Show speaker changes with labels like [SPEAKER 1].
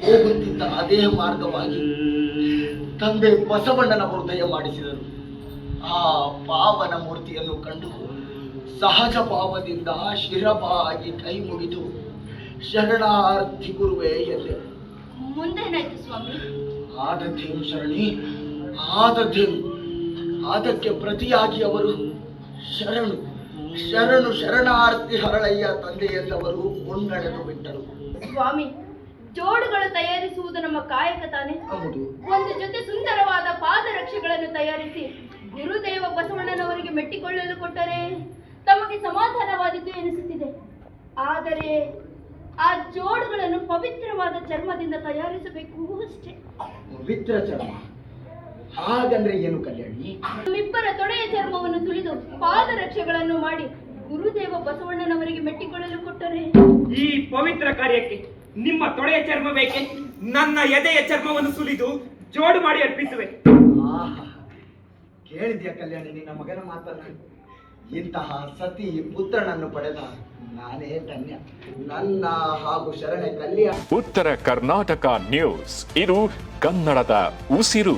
[SPEAKER 1] ಹೋಗುತ್ತಿದ್ದ ಅದೇ ಮಾರ್ಗವಾಗಿ ತಂದೆ ಬಸವಣ್ಣನವರು ದಯ ಮಾಡಿಸಿದರು. ಆ ಪಾವನ ಮೂರ್ತಿಯನ್ನು ಕಂಡು ಸಹಜ ಭಾವದಿಂದ ಶಿರಬಾಗಿ ಕೈ ಮುಗಿದು ಶರಣಾರ್ಥಿ ಗುರುವೇ ಎಂದೆ.
[SPEAKER 2] ಮುಂದೇನಾಯ್ತು ಸ್ವಾಮಿ?
[SPEAKER 1] ಆದದ್ದೇನು ಶರಣಿ, ಆದದ್ದೇನು? ಅದಕ್ಕೆ ಪ್ರತಿಯಾಗಿ ಅವರು ಶರಣು ಶರಣು ಶರಣಾರ್ಥಿ ಹರಳಯ್ಯ ತಂದೆ ಎಂದವರು ಮುನ್ನಡೆದು ಬಿಟ್ಟರು.
[SPEAKER 2] ಸ್ವಾಮಿ, ಜೋಡುಗಳು ತಯಾರಿಸುವುದು ನಮ್ಮ ಕಾಯಕ ತಾನೆ.
[SPEAKER 1] ಹೌದು.
[SPEAKER 2] ಒಂದು ಜೊತೆ ಸುಂದರವಾದ ಪಾದರಕ್ಷೆಗಳನ್ನು ತಯಾರಿಸಿ ಗುರುದೇವ ಬಸವಣ್ಣನವರಿಗೆ ಮೆಟ್ಟಿಕೊಳ್ಳಲು ಕೊಟ್ಟರೆ ತಮಗೆ ಸಮಾಧಾನವಾದಿತು ಎನಿಸುತ್ತಿದೆ. ಆದರೆ ಆ ಜೋಡುಗಳನ್ನು ಪವಿತ್ರವಾದ ಚರ್ಮದಿಂದ ತಯಾರಿಸಬೇಕು ಅಷ್ಟೇ.
[SPEAKER 1] ಪವಿತ್ರ ಚರ್ಮ ಹಾಗಂದ್ರೆ ಏನು ಕಲ್ಯಾಣಿ?
[SPEAKER 2] ನಮ್ಮಿಬ್ಬರ ತೊಡೆಯ ಚರ್ಮವನ್ನು ಸುಲಿದು ಪಾದರಕ್ಷೆಗಳನ್ನು ಮಾಡಿ ಗುರುದೇವ ಬಸವಣ್ಣನವರಿಗೆ ಮೆಟ್ಟಿಕೊಳ್ಳಲು ಕೊಟ್ಟರೆ
[SPEAKER 3] ಈ ಪವಿತ್ರ ಕಾರ್ಯಕ್ಕೆ ನಿಮ್ಮ ತೊಡೆಯ ಚರ್ಮ ಬೇಕೆ? ನನ್ನ ಎದೆಯ ಚರ್ಮವನ್ನು ಸುಲಿದು ಜೋಡು ಮಾಡಿ ಅರ್ಪಿಸುವೆ.
[SPEAKER 1] ಕೇಳಿದ್ಯಾ ಕಲ್ಯಾಣಿ ನಿನ್ನ ಮಗನ ಮಾತನ್ನ? ಇಂತಹ ಸತಿ ಪುತ್ರನನ್ನು ಪಡೆದ ನಾನೇ ಧನ್ಯ. ನನ್ನ ಹಾಗೂ ಶರಣೆ ಕಲ್ಯಾಣ.
[SPEAKER 4] ಉತ್ತರ ಕರ್ನಾಟಕ ನ್ಯೂಸ್, ಇದು ಕನ್ನಡದ ಉಸಿರು.